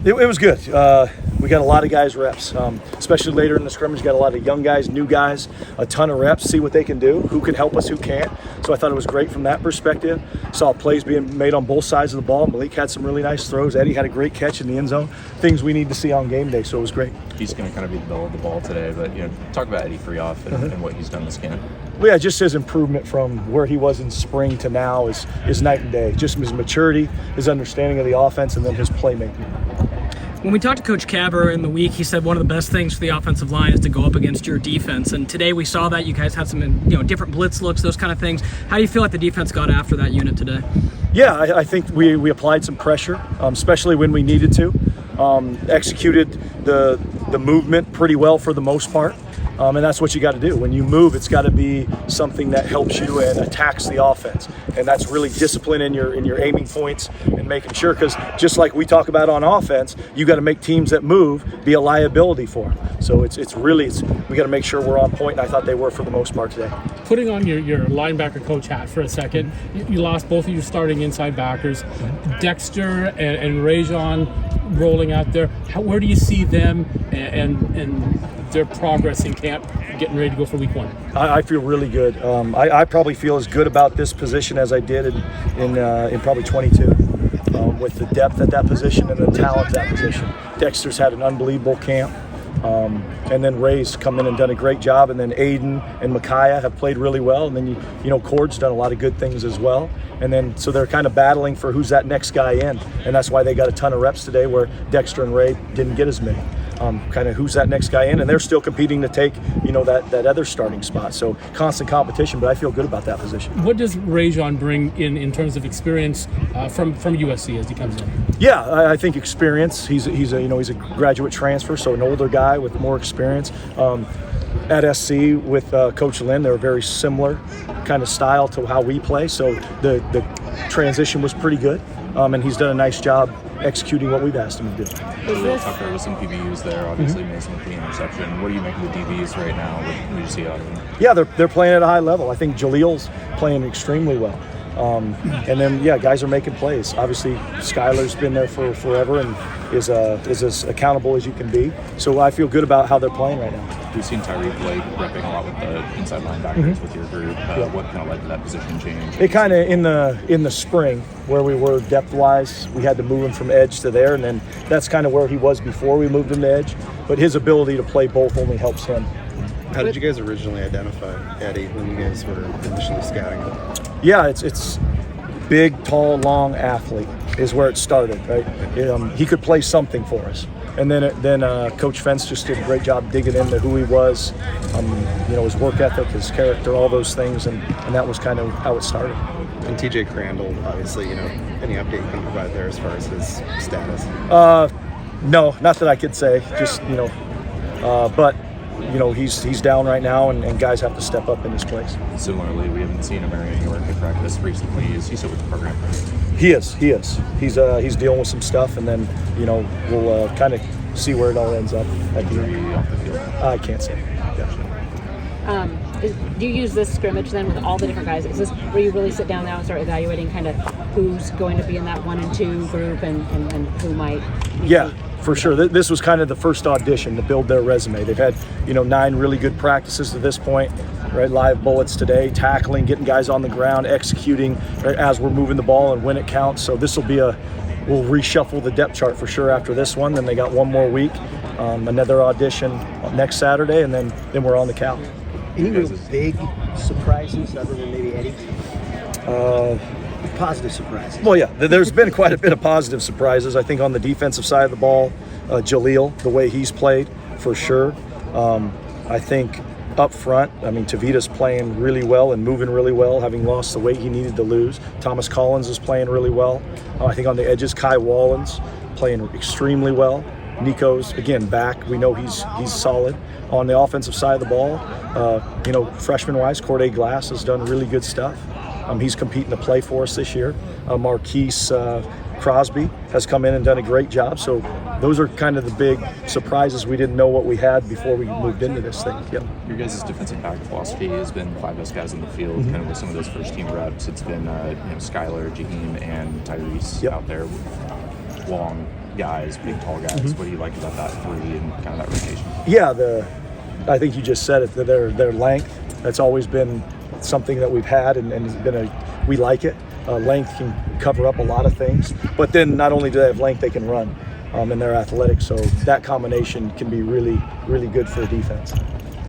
It was good. We got a lot of guys reps, especially later in the scrimmage. Got a lot of young guys, new guys, a ton of reps, see what they can do, who can help us, who can't. So I thought it was great from that perspective. Saw plays being made on both sides of the ball. Malik had some really nice throws. Eddie had a great catch in the end zone. Things we need to see on game day, so it was great. He's going to kind of be the bell of the ball today, but talk about Eddie Freehoff and what he's done this camp. Well, yeah, just his improvement from where he was in spring to now is night and day. Just his maturity, his understanding of the offense, and then his playmaking. When we talked to Coach Cabber in the week, he said one of the best things for the offensive line is to go up against your defense. And today we saw that you guys had some different blitz looks, those kind of things. How do you feel like the defense got after that unit today? Yeah, I think we applied some pressure, especially when we needed to. Executed the movement pretty well for the most part. And that's what you got to do. When you move, it's got to be something that helps you and attacks the offense. And that's really discipline in your aiming points and making sure, because just like we talk about on offense, you got to make teams that move be a liability for them. So we got to make sure we're on point, and I thought they were for the most part today. Putting on your linebacker coach hat for a second, you lost both of your starting inside backers, Dexter and Rajon rolling out there. Where do you see them and their progress in camp, getting ready to go for week 1? I feel really good. I probably feel as good about this position as I did in probably 22, with the depth at that position and the talent at that position. Dexter's had an unbelievable camp. And then Ray's come in and done a great job, and then Aiden and Micaiah have played really well, and then Cord's done a lot of good things as well, and then so they're kind of battling for who's that next guy in, and that's why they got a ton of reps today where Dexter and Ray didn't get as many. Kind of who's that next guy in, and they're still competing to take that other starting spot. So constant competition, but I feel good about that position. What does Rajon bring in terms of experience from USC as he comes in? Yeah, I think experience. He's a graduate transfer, so an older guy with more experience. At SC with Coach Lynn, they're very similar kind of style to how we play. So the transition was pretty good, and he's done a nice job executing what we've asked him to do. Tucker with some PBUs there, obviously made some clean interception. What do you make of the DBs right now? What do you see out of them? Yeah, they're playing at a high level. I think Jalil's playing extremely well. And then, guys are making plays. Obviously, Skylar's been there for forever and is as accountable as you can be. So I feel good about how they're playing right now. We've seen Tyreek Blake repping a lot with the inside linebackers with your group. What kind of led to that position change? It kind of in the spring where we were depth-wise, we had to move him from edge to there, and then that's kind of where he was before we moved him to edge. But his ability to play both only helps him. How did you guys originally identify Eddie when you guys were initially scouting him? Yeah, it's big, tall, long athlete is where it started, right? He could play something for us. And then Coach Fentz just did a great job digging into who he was, his work ethic, his character, all those things, and that was kind of how it started. And TJ Crandall, obviously, any update you can provide there as far as his status? No, not that I could say, just, but he's down right now, and guys have to step up in his place. Similarly, we haven't seen him in New York at practice recently. Is he still with the program? He is. He's dealing with some stuff, and then we'll kind of see where it all ends up at the end. Off the field? I can't say. Do you use this scrimmage then with all the different guys? Is this where you really sit down now and start evaluating kind of who's going to be in that 1 and 2 group and who might? Yeah. For sure. This was kind of the first audition to build their resume. They've had, 9 really good practices to this point, right? Live bullets today, tackling, getting guys on the ground, executing right, as we're moving the ball and when it counts. So this will be we'll reshuffle the depth chart for sure after this one. Then they got one more week, another audition next Saturday, and then we're on the couch. Any real big surprises other than maybe Eddie? Positive surprises. Well, yeah, there's been quite a bit of positive surprises. I think on the defensive side of the ball, Jalil, the way he's played, for sure. I think up front, Tavita's playing really well and moving really well, having lost the weight he needed to lose. Thomas Collins is playing really well. I think on the edges, Kai Wallen's playing extremely well. Nico's, again, back. We know he's solid. On the offensive side of the ball, freshman-wise, Corday Glass has done really good stuff. He's competing to play for us this year. Marquise Crosby has come in and done a great job. So those are kind of the big surprises. We didn't know what we had before we moved into this thing. Yep. Your guys' defensive back philosophy has been 5 best guys on the field, kind of with some of those first team reps. It's been Skylar, Jaheim, and Tyrese out there. Long guys, big tall guys. What do you like about that three and kind of that rotation? Yeah, I think you just said it. Their length. That's always been something that we've had, and it's been we like it. Length can cover up a lot of things, but then not only do they have length, they can run, and they're athletic. So that combination can be really, really good for a defense.